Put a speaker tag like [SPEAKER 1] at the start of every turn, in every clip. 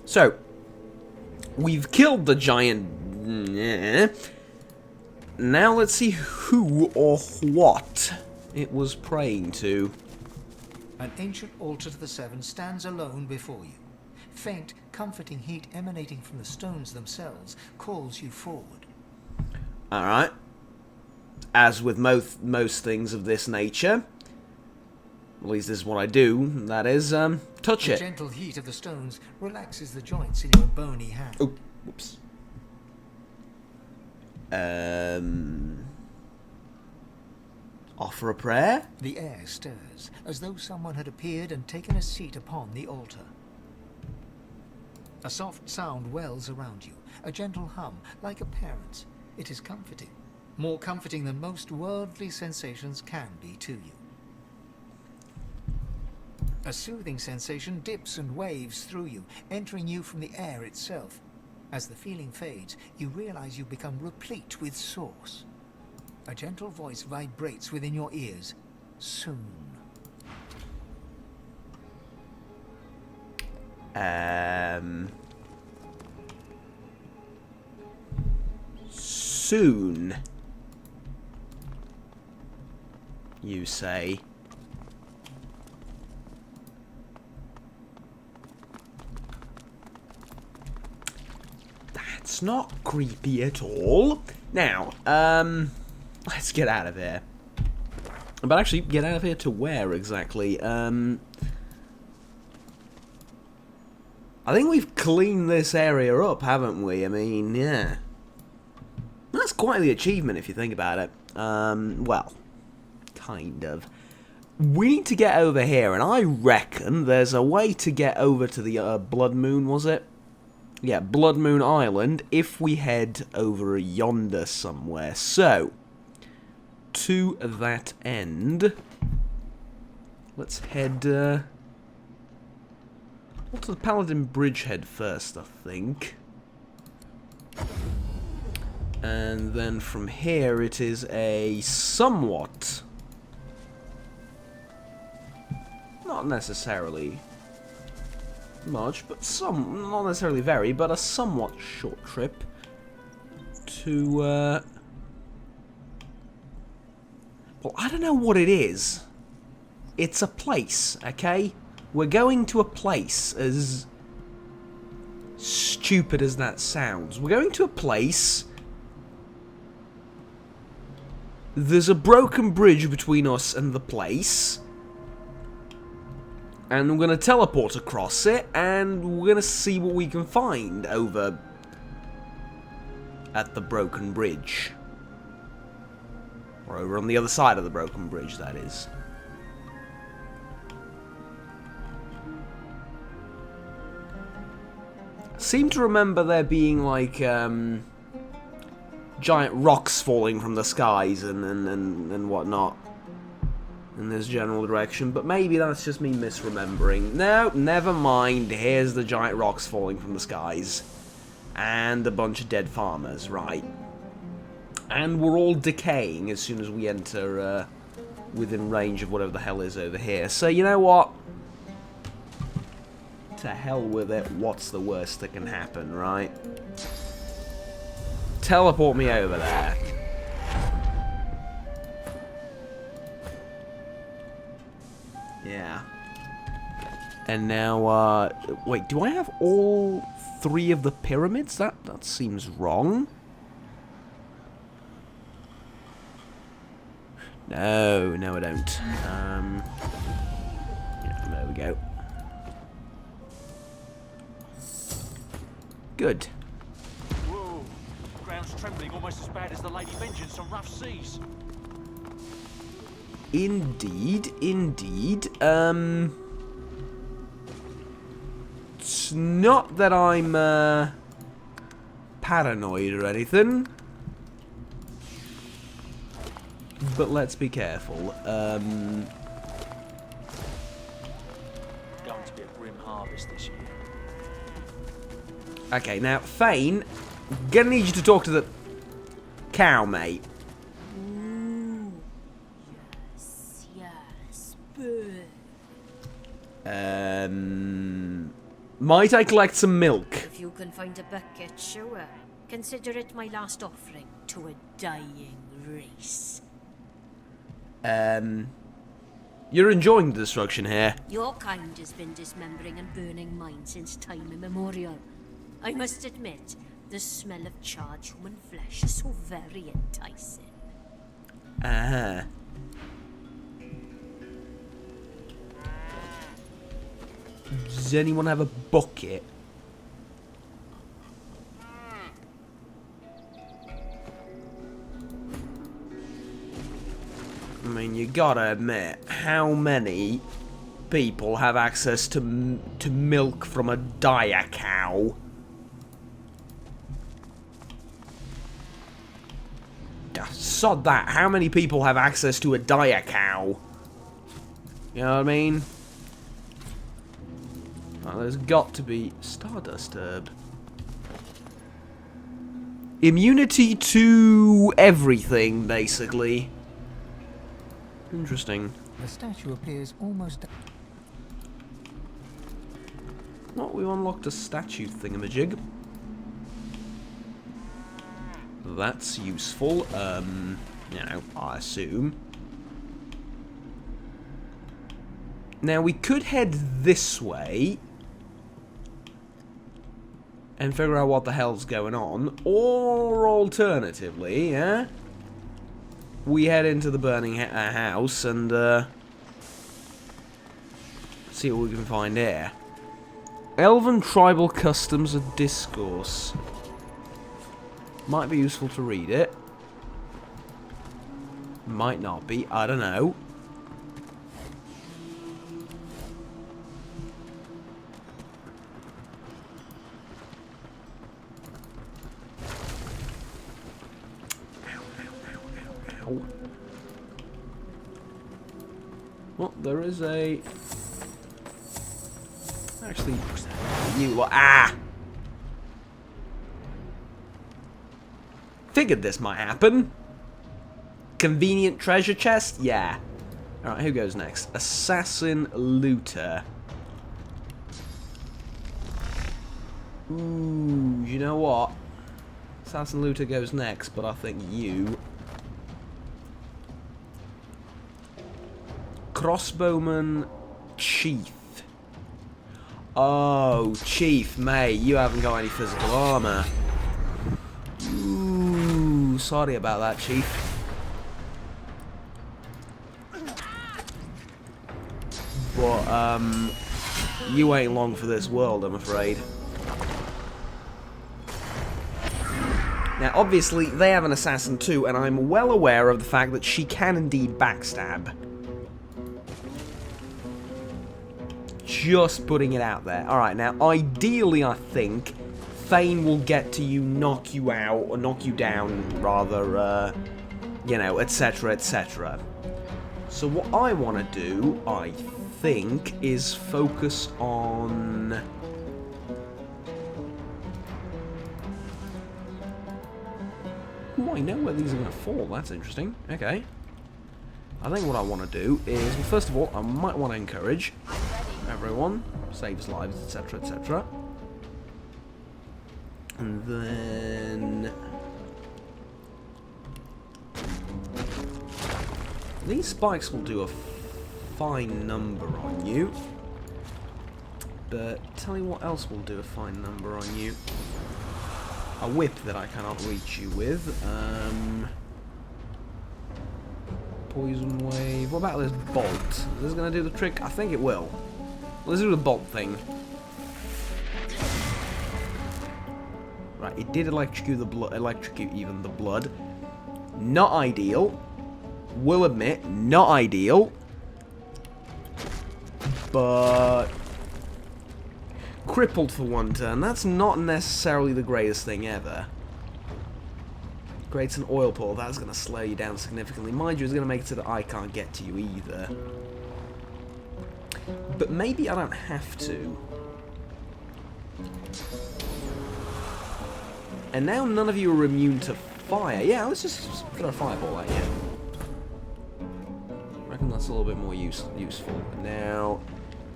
[SPEAKER 1] So, we've killed the giant. Now let's see who or what it was praying to.
[SPEAKER 2] An ancient altar to the Seven stands alone before you. Faint, comforting heat emanating from the stones themselves calls you forward.
[SPEAKER 1] Alright. As with most things of this nature, at least this is what I do, that is, touch
[SPEAKER 2] The
[SPEAKER 1] it.
[SPEAKER 2] gentle heat of the stones relaxes the joints in your bony hand.
[SPEAKER 1] Oh, whoops. Offer a prayer?
[SPEAKER 2] The air stirs, as though someone had appeared and taken a seat upon the altar. A soft sound wells around you, a gentle hum, like a parent's. It is comforting. More comforting than most worldly sensations can be to you. A soothing sensation dips and waves through you, entering you from the air itself. As the feeling fades, you realize you become replete with source. A gentle voice vibrates within your ears. Soon.
[SPEAKER 1] Soon, you say. That's not creepy at all. Now, let's get out of here. But actually, get out of here to where exactly? I think we've cleaned this area up, haven't we? I mean, yeah. That's quite the achievement if you think about it. Well, kind of. We need to get over here, and I reckon there's a way to get over to the Blood Moon, was it? Yeah, Blood Moon Island, if we head over yonder somewhere. So, to that end, let's head, well, to the Paladin Bridgehead first, I think. And then from here it is a somewhat, not necessarily much, but not necessarily very, but a somewhat short trip to, well, I don't know what it is. It's a place, okay? We're going to a place, as stupid as that sounds. We're going to a place. There's a broken bridge between us and the place. And we're going to teleport across it, and we're going to see what we can find over at the broken bridge. Or over on the other side of the broken bridge, that is. I seem to remember there being, like, giant rocks falling from the skies and whatnot in this general direction, but maybe that's just me misremembering. No, never mind. Here's the giant rocks falling from the skies. And a bunch of dead farmers, right. And we're all decaying as soon as we enter within range of whatever the hell is over here. So, you know what? To hell with it. What's the worst that can happen, right? Teleport me over there. Yeah. And now, wait, do I have all 3 of the pyramids? That seems wrong. No, I don't. Yeah, there we go. Good.
[SPEAKER 3] Whoa, ground's trembling almost as bad as the Lady Vengeance on rough seas.
[SPEAKER 1] Indeed. It's not that I'm, paranoid or anything. But let's be careful.
[SPEAKER 3] Going to be a grim harvest this year.
[SPEAKER 1] Okay, now, Thane, gonna need you to talk to the cow, mate.
[SPEAKER 4] Yes, bird.
[SPEAKER 1] Might I collect some milk?
[SPEAKER 4] If you can find a bucket, sure. Consider it my last offering to a dying race.
[SPEAKER 1] You're enjoying the destruction here.
[SPEAKER 4] Your kind has been dismembering and burning mine since time immemorial. I must admit, the smell of charred human flesh is so very enticing.
[SPEAKER 1] Ah. Does anyone have a bucket? I mean, you gotta admit, how many people have access to milk from a dire cow? Sod that. How many people have access to a dire cow? You know what I mean? Oh, there's got to be Stardust Herb. Immunity to everything, basically. Interesting.
[SPEAKER 2] The statue appears almost...
[SPEAKER 1] What, we unlocked a statue thingamajig. That's useful, you know, I assume. Now, we could head this way and figure out what the hell's going on, or alternatively, yeah, we head into the burning house and see what we can find here. Elven Tribal Customs and Discourse. Might be useful to read it. Might not be, I don't know. Ow. Well, there is a... Actually, you... Ah! Figured this might happen. Convenient treasure chest? Yeah. Alright, who goes next? Assassin Looter. Ooh, you know what? Assassin Looter goes next, but I think you... Crossbowman Chief. Oh, Chief, mate, you haven't got any physical armor. Ooh, sorry about that, Chief. But, you ain't long for this world, I'm afraid. Now, obviously, they have an assassin too, and I'm well aware of the fact that she can indeed backstab. Just putting it out there. Alright, now, ideally, I think Thane will get to you, knock you out, or knock you down, rather, you know, etc., etc. So what I want to do, I think, is focus on... Ooh, I know where these are going to fall. That's interesting. Okay. I think what I want to do is, well, first of all, I might want to encourage everyone, saves lives, etc., etc. And then... These spikes will do a fine number on you. But tell you what else will do a fine number on you. A whip that I cannot reach you with. Poison wave. What about this bolt? Is this going to do the trick? I think it will. Let's do the bolt thing. Right, it did electrocute the blood. Electrocute even the blood. Not ideal. Will admit, not ideal. But crippled for one turn. That's not necessarily the greatest thing ever. Creates an oil pool. That's going to slow you down significantly. Mind you, it's going to make it so that I can't get to you either. But maybe I don't have to. And now none of you are immune to fire. Yeah, let's just throw a fireball at you. I reckon that's a little bit more useful. Now,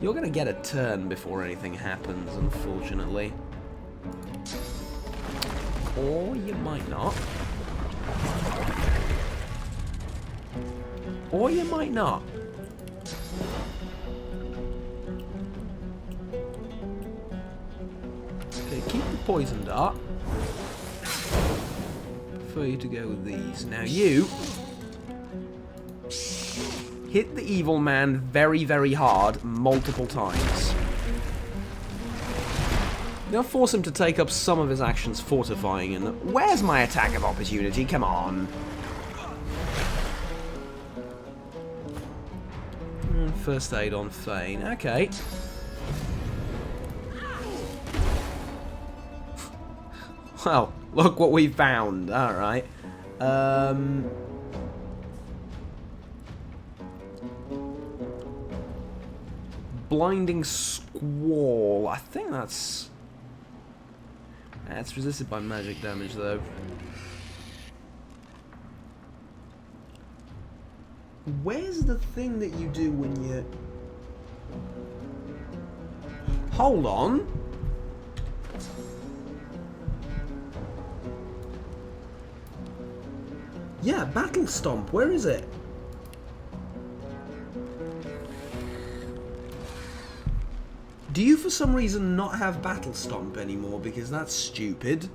[SPEAKER 1] You're gonna get a turn before anything happens, unfortunately. Or you might not. Or you might not. Okay, keep the poison dart. Prefer you to go with these. Now you hit the evil man very, very hard multiple times. You're gonna force him to take up some of his actions fortifying, and where's my attack of opportunity? Come on. First aid on Fane. Okay. Well, look what we found. Alright. Blinding Squall. I think that's resisted by magic damage, though. Where's the thing that you do when you... Hold on. Yeah, Battle Stomp. Where is it? Do you for some reason not have Battle Stomp anymore? Because that's stupid.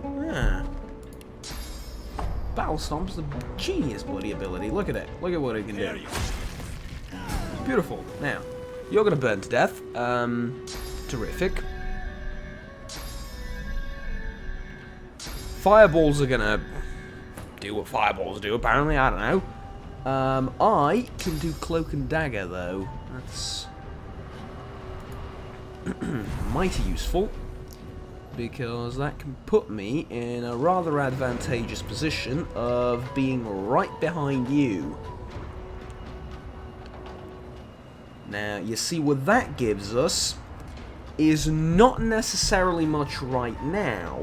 [SPEAKER 1] Yeah. Battle Stomp's a genius bloody ability. Look at it. Look at what it can do. Beautiful. Now, you're gonna burn to death. Terrific. Fireballs are gonna do what fireballs do, apparently. I don't know. I can do Cloak and Dagger, though. That's mighty useful, because that can put me in a rather advantageous position of being right behind you. Now, you see what that gives us is not necessarily much right now.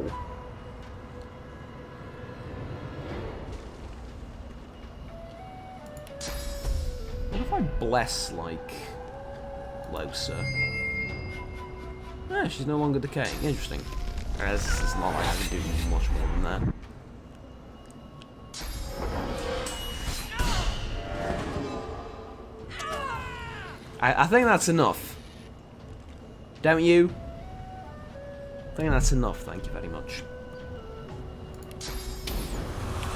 [SPEAKER 1] What if I bless, like, Losa? Ah, she's no longer decaying. Interesting. It's not like I can do much more than that. I think that's enough. Don't you? I think that's enough, thank you very much.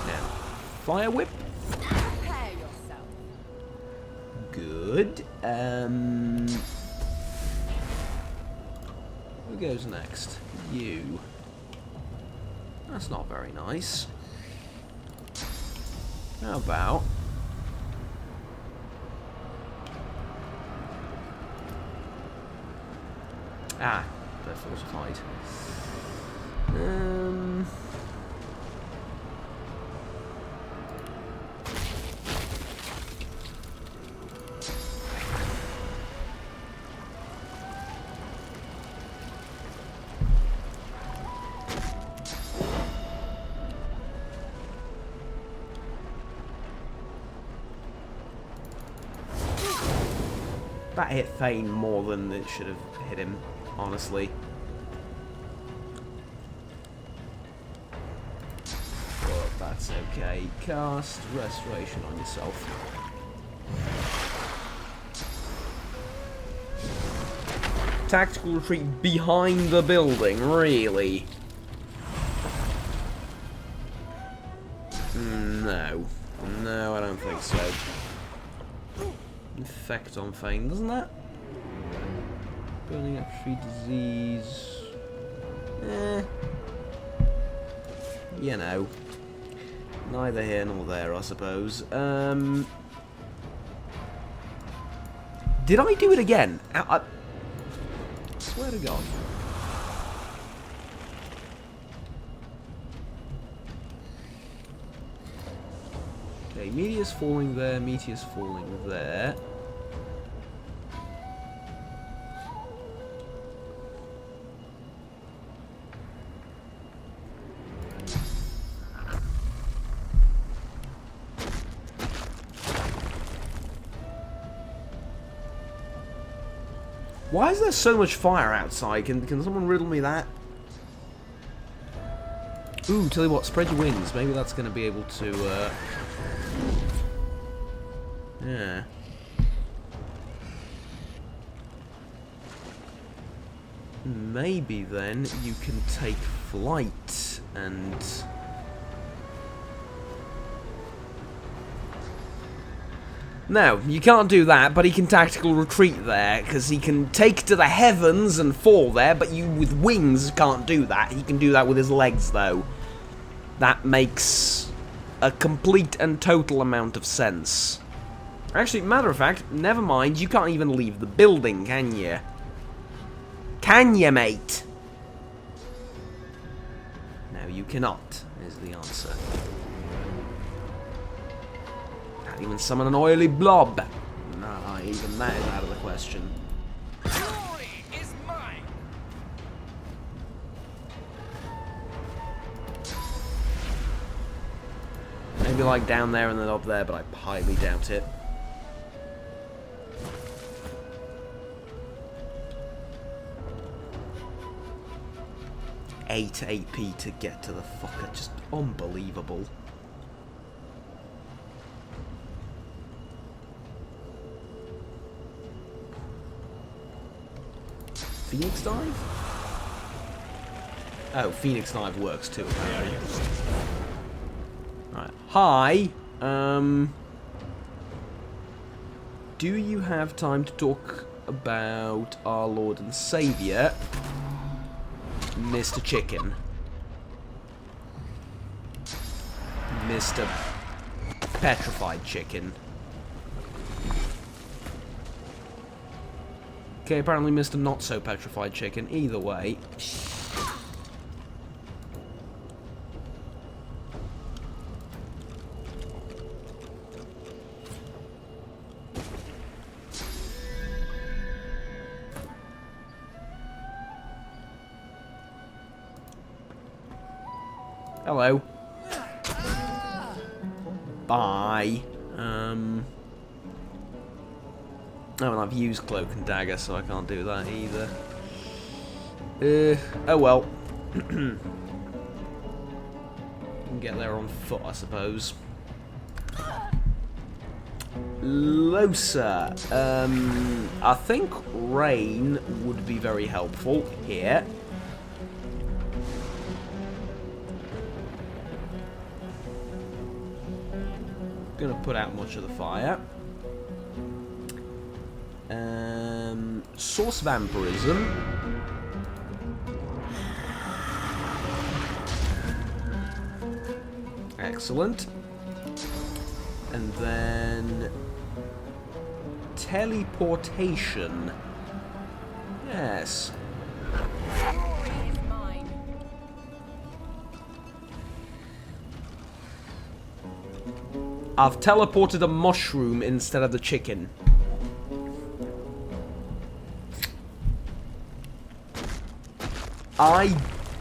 [SPEAKER 1] Now, Fire Whip. Good. Who goes next? You. That's not very nice. How about... Ah, they're fortified. That hit Thane more than it should have hit him, honestly. But that's okay. Cast Restoration on yourself. Tactical retreat behind the building, really? No. No, I don't think so. Effect on Fane, doesn't that? Building up tree disease. You know. Neither here nor there, I suppose. Did I do it again? I swear to God. Okay, meteor's falling there, meteor's falling there. Why is there so much fire outside? Can someone riddle me that? Ooh, tell you what, spread your wings. Maybe that's going to be able to, yeah. Maybe then you can take flight and... No, you can't do that, but he can tactical retreat there, because he can take to the heavens and fall there, but you with wings can't do that. He can do that with his legs, though. That makes a complete and total amount of sense. Actually, matter of fact, never mind, you can't even leave the building, can you? Can you, mate? No, you cannot, is the answer. Can't even summon an oily blob. Nah, even that is out of the question.
[SPEAKER 3] Glory is mine.
[SPEAKER 1] Maybe like down there and then up there, but I highly doubt it. Eight AP to get to the fucker, just unbelievable. Phoenix Dive? Oh, Phoenix Dive works too, apparently. Right. Hi. Do you have time to talk about our Lord and Savior, Mr. Chicken? Mr. Petrified Chicken. Okay, apparently Mr. Not So Petrified Chicken. Either way. Hello. Bye. Oh, and I've used Cloak and Dagger, so I can't do that either. Oh well. Can get there on foot, I suppose. Losa. I think rain would be very helpful here. Gonna put out much of the fire. Source Vampirism. Excellent. And then teleportation. Yes. I've teleported a mushroom instead of the chicken. I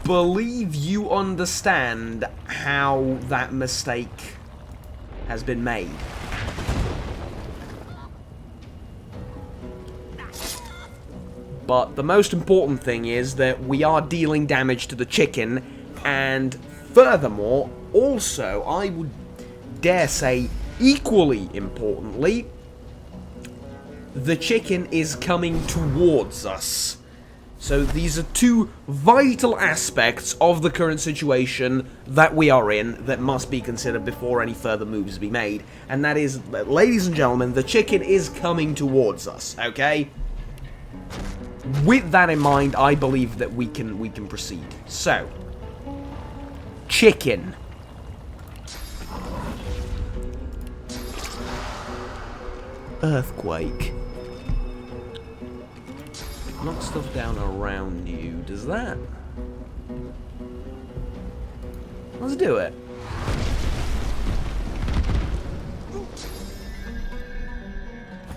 [SPEAKER 1] believe you understand how that mistake has been made. But the most important thing is that we are dealing damage to the chicken, and furthermore, also, I would dare say, equally importantly, the chicken is coming towards us. So these are two vital aspects of the current situation that we are in that must be considered before any further moves be made. And that is, ladies and gentlemen, the chicken is coming towards us, okay? With that in mind, I believe that we can proceed. So, chicken. Earthquake. Knock stuff down around you. Does that? Let's do it.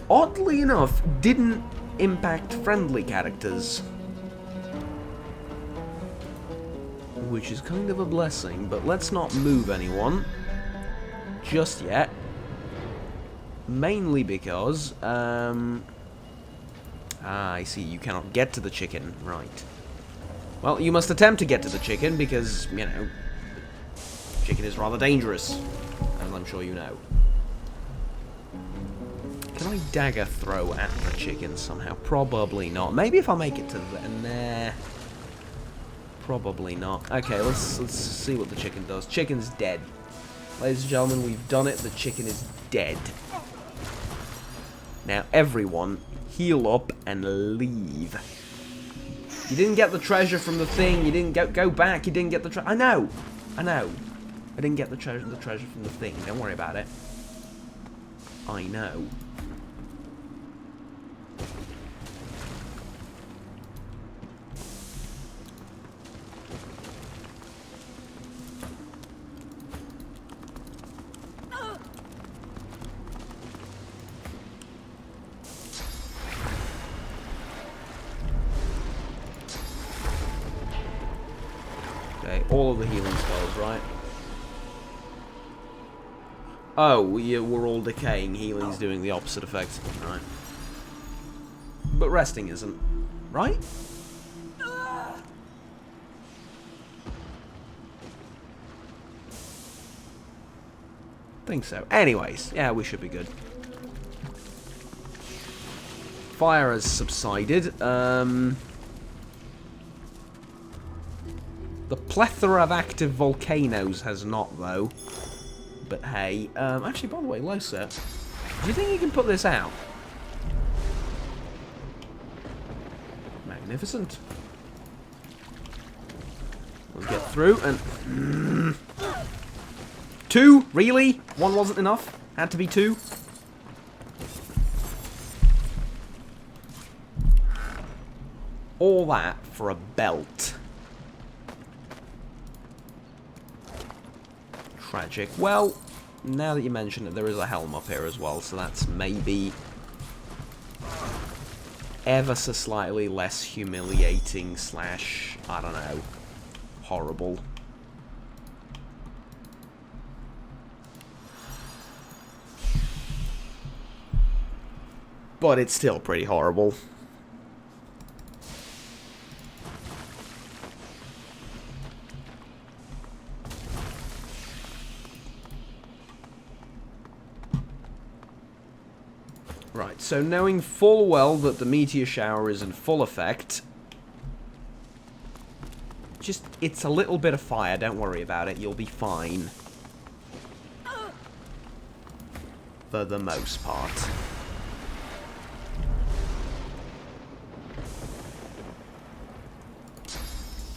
[SPEAKER 1] Oddly enough, didn't impact friendly characters. Which is kind of a blessing, but let's not move anyone just yet. Mainly because, Ah, I see. You cannot get to the chicken. Right. Well, you must attempt to get to the chicken because, you know, chicken is rather dangerous, as I'm sure you know. Can I dagger throw at the chicken somehow? Probably not. Maybe if I make it to the... Nah. Probably not. Okay, let's see what the chicken does. Chicken's dead. Ladies and gentlemen, we've done it. The chicken is dead. Now, everyone, heal up and leave. You didn't get the treasure from the thing. You didn't go back. You didn't get the treasure. I know. I didn't get the treasure from the thing. Don't worry about it. I know. Okay, all of the healing spells, right? Oh, yeah, we're all decaying. Healing's doing the opposite effect. Right. But resting isn't. Right? Think so. Anyways, yeah, we should be good. Fire has subsided. The plethora of active volcanoes has not, though. But hey, actually, by the way, Losa, do you think you can put this out? Magnificent. We'll get through and... 2? Really? 1 wasn't enough? Had to be 2? All that for a belt. Tragic. Well, now that you mention it, there is a helm up here as well, so that's maybe ever so slightly less humiliating slash, I don't know, horrible. But it's still pretty horrible. Right, so knowing full well that the meteor shower is in full effect, just, it's a little bit of fire, don't worry about it, you'll be fine. For the most part.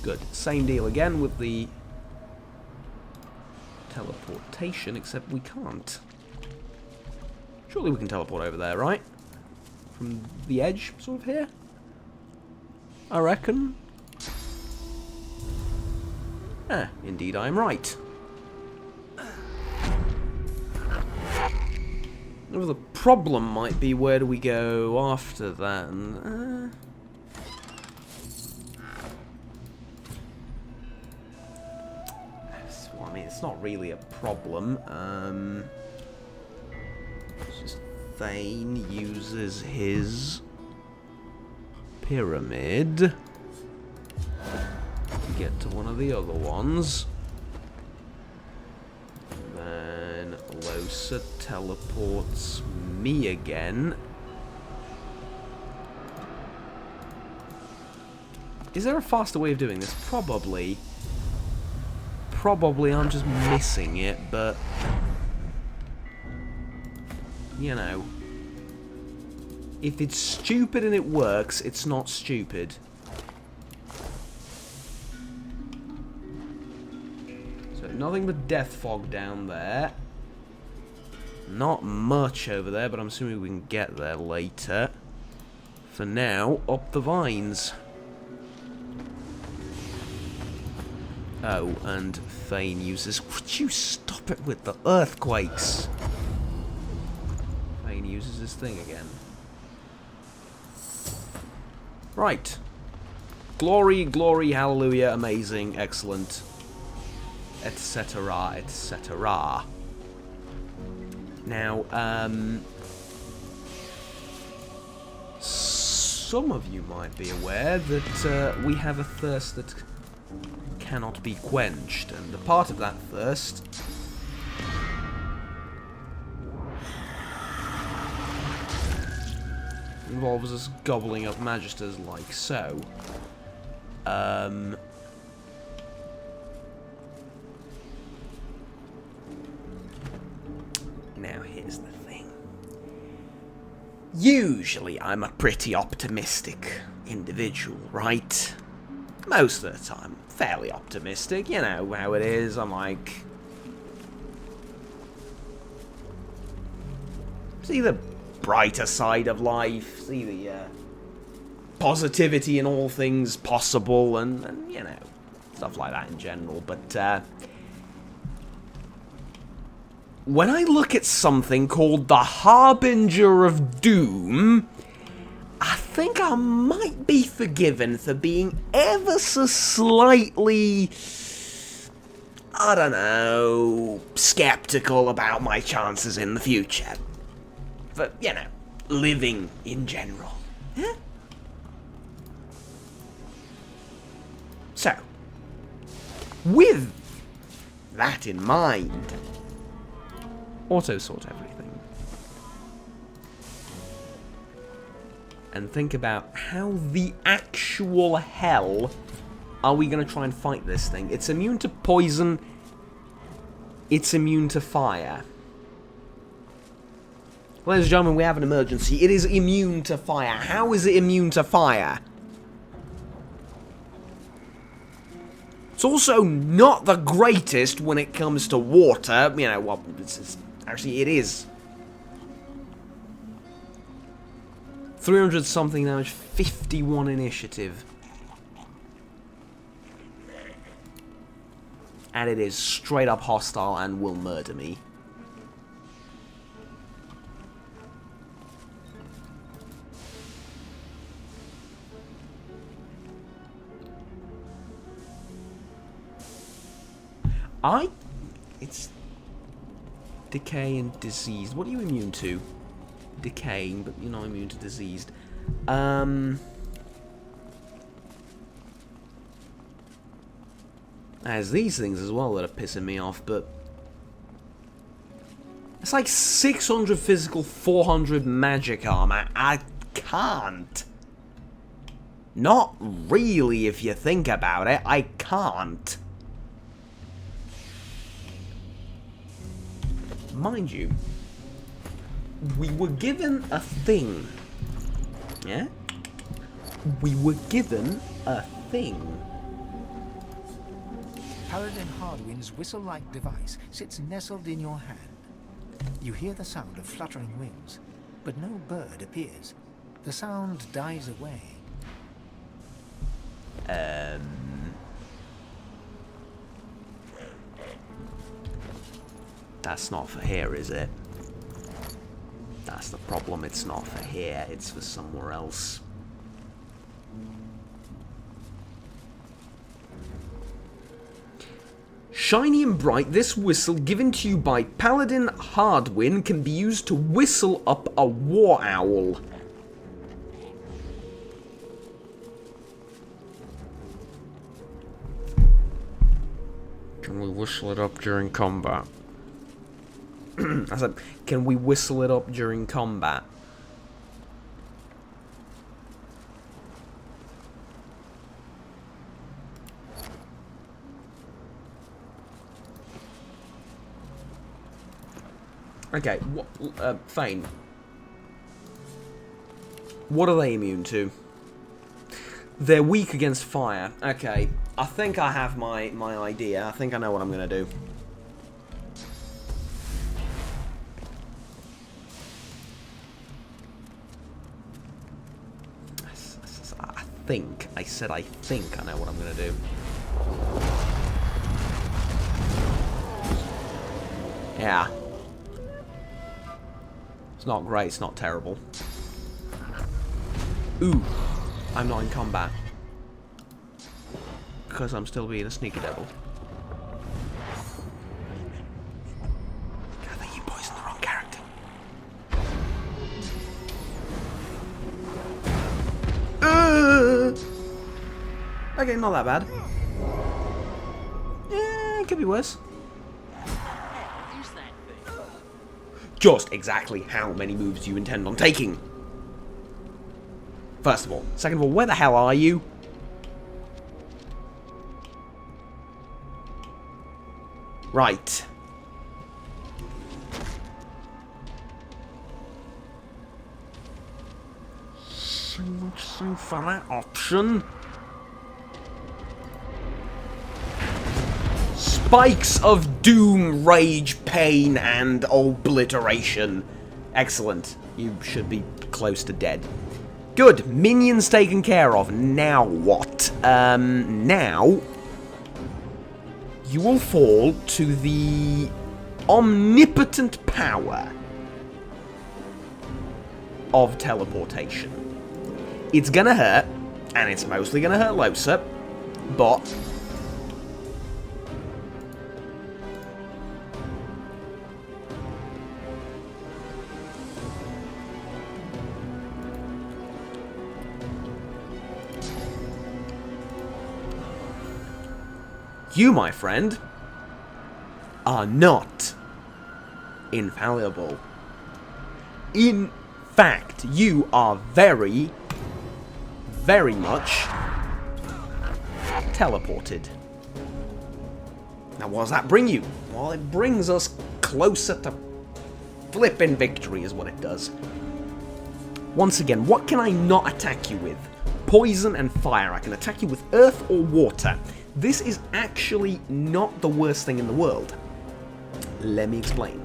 [SPEAKER 1] Good. Same deal again with the teleportation, except we can't. Surely we can teleport over there, right? From the edge, sort of here? I reckon. Ah, indeed I am right. Well, the problem might be, where do we go after that? Well, I mean, it's not really a problem. It's just Thane uses his pyramid to get to one of the other ones. Then Losa teleports me again. Is there a faster way of doing this? Probably. Probably I'm just missing it, but... you know, if it's stupid and it works, it's not stupid. So nothing but death fog down there. Not much over there, but I'm assuming we can get there later. For now, up the vines. Oh, and Thane uses... would you stop it with the earthquakes? Uses this thing again. Right. Glory, glory, hallelujah, amazing, excellent, etc., etc. Now, sort some of you might be aware that we have a thirst that cannot be quenched, and a part of that thirst involves us gobbling up magisters like so. Now here's the thing. Usually I'm a pretty optimistic individual, right? Most of the time, fairly optimistic, you know how it is. I'm like, see the brighter side of life, see the positivity in all things possible, and you know, stuff like that in general. But when I look at something called the Harbinger of Doom, I think I might be forgiven for being ever so slightly, I don't know, skeptical about my chances in the future. For, you know, living in general. Huh? So, with that in mind, auto-sort everything. And think about how the actual hell are we going to try and fight this thing? It's immune to poison. It's immune to fire. Ladies and gentlemen, we have an emergency. It is immune to fire. How is it immune to fire? It's also not the greatest when it comes to water. You know, well, actually, it is. 300 something damage, 51 initiative. And it is straight up hostile and will murder me. It's decay and diseased. What are you immune to? Decaying, but you're not immune to diseased. There's these things as well that are pissing me off, but it's like 600 physical, 400 magic armor. I can't. Not really, if you think about it. I can't. Mind you, we were given a thing. Yeah? We were given a thing.
[SPEAKER 2] Paladin Hardwin's whistle-like device sits nestled in your hand. You hear the sound of fluttering wings, but no bird appears. The sound dies away.
[SPEAKER 1] That's not for here, is it? That's the problem. It's not for here. It's for somewhere else. Shiny and bright, this whistle given to you by Paladin Hardwin can be used to whistle up a war owl. Can we whistle it up during combat? I said, can we whistle it up during combat? Okay, Thane. What are they immune to? They're weak against fire. Okay, I think I have my idea. I think I know what I'm gonna do. I said I think I know what I'm gonna do. Yeah. It's not great, it's not terrible. Ooh, I'm not in combat. Because I'm still being a sneaky devil. I think you poisoned the wrong character. okay, not that bad. It could be worse.
[SPEAKER 3] Is that thing?
[SPEAKER 1] Just exactly how many moves do you intend on taking? First of all. Second of all, where the hell are you? Right. So much so for that option. Spikes of doom, rage, pain, and obliteration. Excellent. You should be close to dead. Good. Minions taken care of. Now what? Now you will fall to the omnipotent power of teleportation. It's gonna hurt, and it's mostly gonna hurt Losa, but you, my friend, are not infallible. In fact, you are very, very much teleported. Now, what does that bring you? Well, it brings us closer to flipping victory is what it does. Once again, what can I not attack you with? Poison and fire. I can attack you with earth or water. This is actually not the worst thing in the world. Let me explain.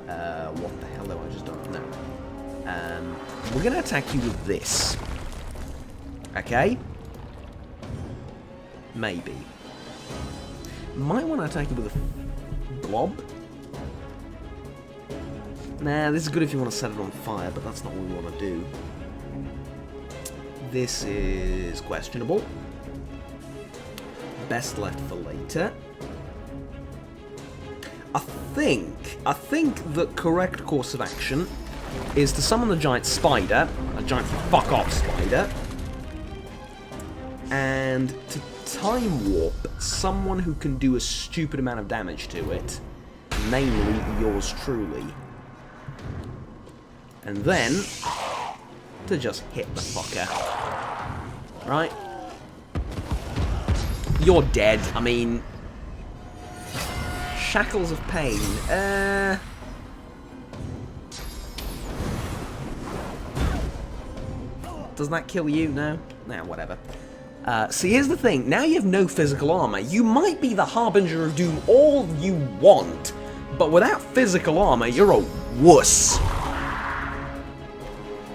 [SPEAKER 1] What the hell do I just don't know? We're going to attack you with this. Okay? Maybe. Might want to attack you with a blob. Nah, this is good if you want to set it on fire, but that's not what we want to do. This is questionable. Best left for later. I think the correct course of action is to summon the giant spider, a giant fuck-off spider, and to time warp someone who can do a stupid amount of damage to it, namely yours truly. And then to just hit the fucker. Right? You're dead. I mean, shackles of pain. Doesn't that kill you? No? Nah, whatever. See, here's the thing. Now you have no physical armor. You might be the Harbinger of Doom all you want, but without physical armor, you're a wuss.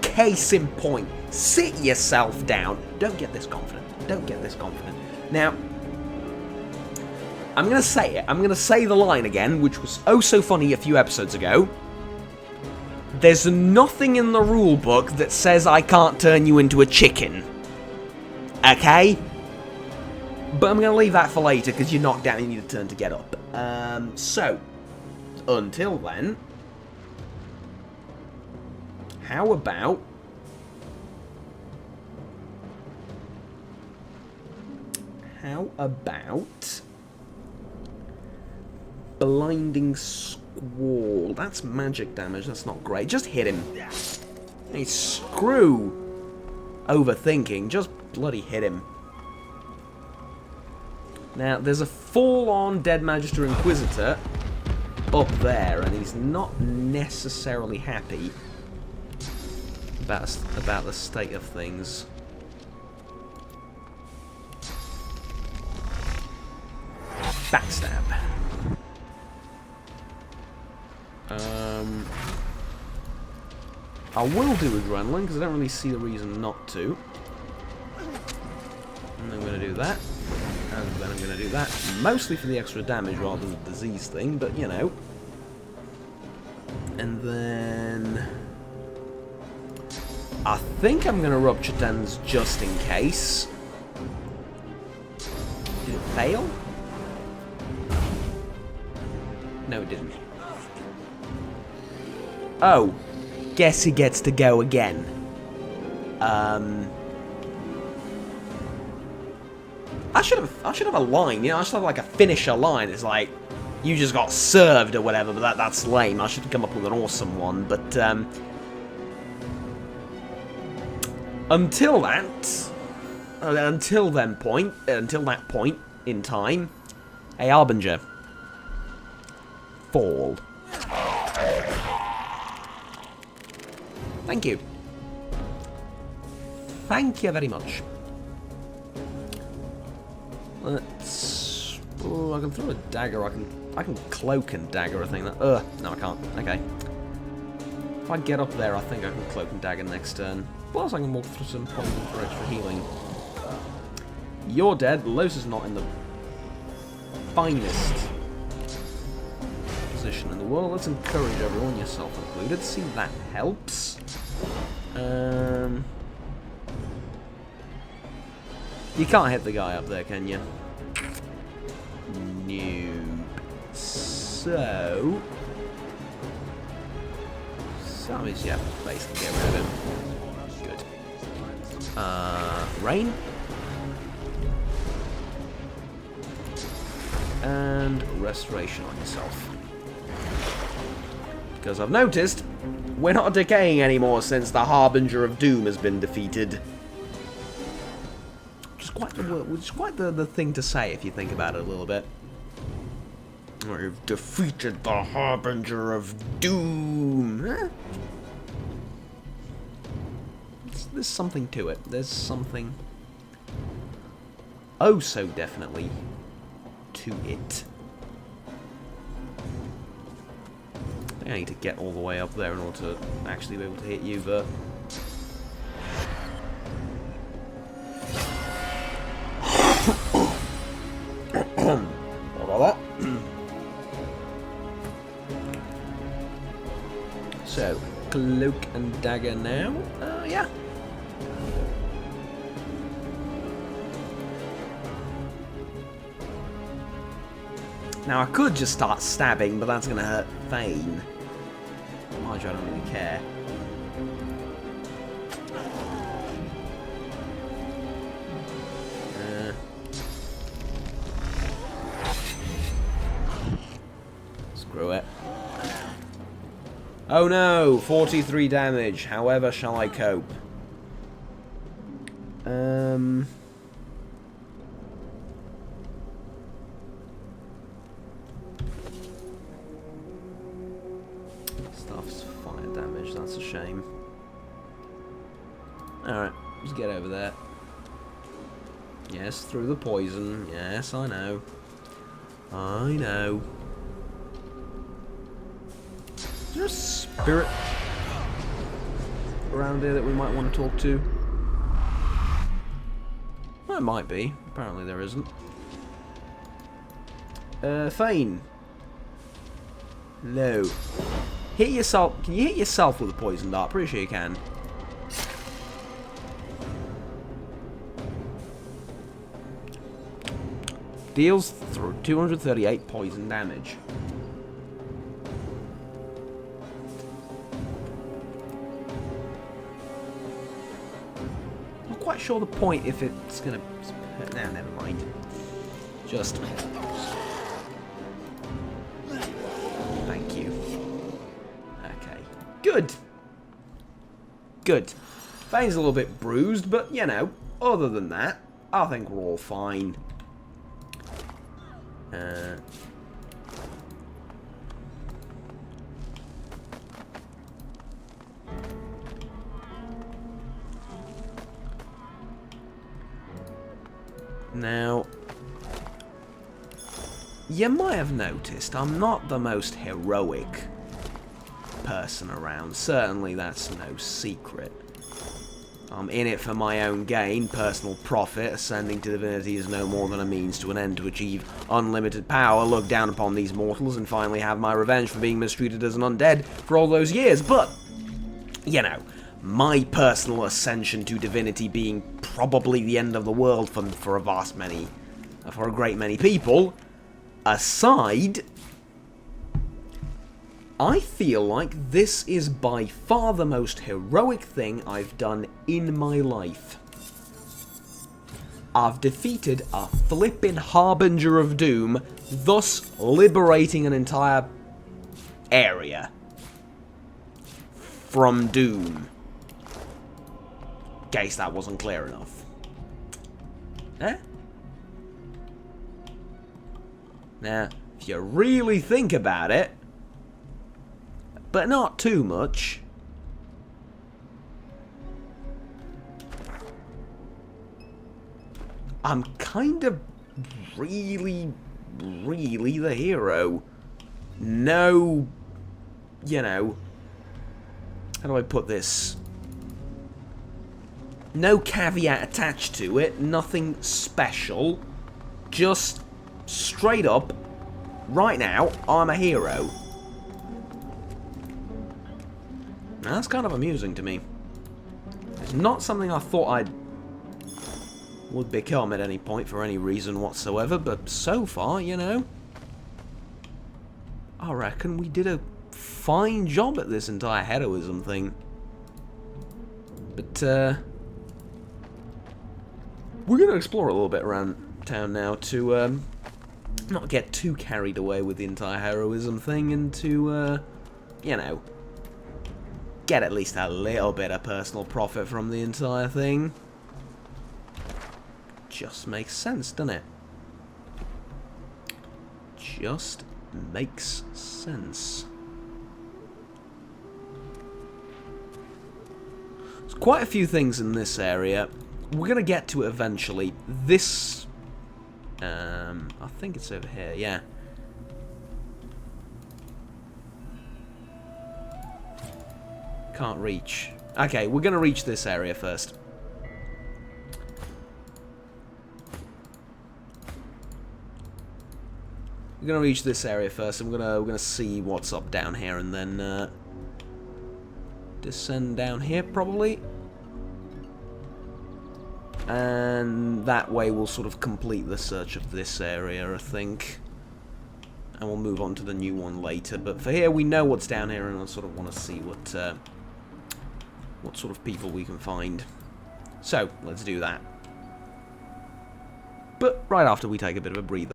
[SPEAKER 1] Case in point. Sit yourself down. Don't get this confident. Don't get this confident. Now, I'm going to say it. I'm going to say the line again, which was oh so funny a few episodes ago. There's nothing in the rulebook that says I can't turn you into a chicken. Okay? But I'm going to leave that for later, because you're knocked down and you need a turn to get up. So, until then, how about Blinding Squall? That's magic damage, that's not great. Just hit him. Hey, screw overthinking, just bloody hit him. Now, there's a full-on Dead Magister Inquisitor up there, and he's not necessarily happy about the state of things. Backstab. I will do Adrenaline, because I don't really see the reason not to. And I'm going to do that. And then I'm going to do that. Mostly for the extra damage rather than the disease thing, but you know. And then I think I'm going to Rupture Tens just in case. Did it fail? No, it didn't. Oh, guess he gets to go again. I should have a line, you know, I should have like a finisher line. It's like, you just got served or whatever, but that's lame. I should come up with an awesome one, but until that point in time, a Harbinger. Fall. Thank you. Thank you very much. Let's... Oh, I can throw a dagger. I can cloak and dagger a thing. No, I can't. Okay. If I get up there, I think I can cloak and dagger next turn. Plus, I can walk through some poison for extra healing. You're dead. Los is not in the finest position in the world. Let's encourage everyone, yourself included. See if that helps. You can't hit the guy up there, can you? Nope. So... Sammy's, yeah, basically get rid of him. Good. Rain. And restoration on yourself. Because I've noticed, we're not decaying anymore since the Harbinger of Doom has been defeated. Which is quite the thing to say if you think about it a little bit. We've defeated the Harbinger of Doom. Eh? There's something to it. There's something oh so definitely to it. I need to get all the way up there in order to actually be able to hit you, but... What about that? So, cloak and dagger now? Yeah. Now, I could just start stabbing, but that's going to hurt Thane. Mind you, I don't really care. Screw it. Oh no! 43 damage. However shall I cope? Stuff's fire damage, that's a shame. Alright, let's get over there. Yes, through the poison. Yes, I know. I know. Is there a spirit around here that we might want to talk to? Well, it might be. Apparently there isn't. Thane. No. Hit yourself. Can you hit yourself with a poison dart? Pretty sure you can. Deals 238 poison damage. Not quite sure the point if it's gonna... Nah, never mind. Just... Thank you. Okay. Good. Good. Thane's a little bit bruised, but, you know, other than that, I think we're all fine. Now, you might have noticed I'm not the most heroic person around. Certainly that's no secret. I'm in it for my own gain, personal profit. Ascending to divinity is no more than a means to an end to achieve unlimited power, look down upon these mortals, and finally have my revenge for being mistreated as an undead for all those years. But, you know, my personal ascension to divinity being probably the end of the world for a great many people, aside, I feel like this is by far the most heroic thing I've done in my life. I've defeated a flippin' harbinger of doom, thus liberating an entire area from doom. In case that wasn't clear enough. Eh? Now, if you really think about it, but not too much, I'm kind of really the hero. No, you know, how do I put this? No caveat attached to it, nothing special. Just straight up, right now, I'm a hero. Now, that's kind of amusing to me. It's not something I thought I would become at any point for any reason whatsoever, but so far, you know, I reckon we did a fine job at this entire heroism thing. But, we're going to explore a little bit around town now to, not get too carried away with the entire heroism thing and to, you know, get at least a little bit of personal profit from the entire thing. Just makes sense, doesn't it? Just makes sense. There's quite a few things in this area. We're going to get to it eventually. This... I think it's over here, yeah. Can't reach. Okay, we're going to reach this area first. We're going to reach this area first, and we're gonna see what's up down here, and then descend down here, probably. And that way we'll sort of complete the search of this area, I think. And we'll move on to the new one later. But for here, we know what's down here, and I sort of want to see what sort of people we can find. So, let's do that. But right after we take a bit of a breather.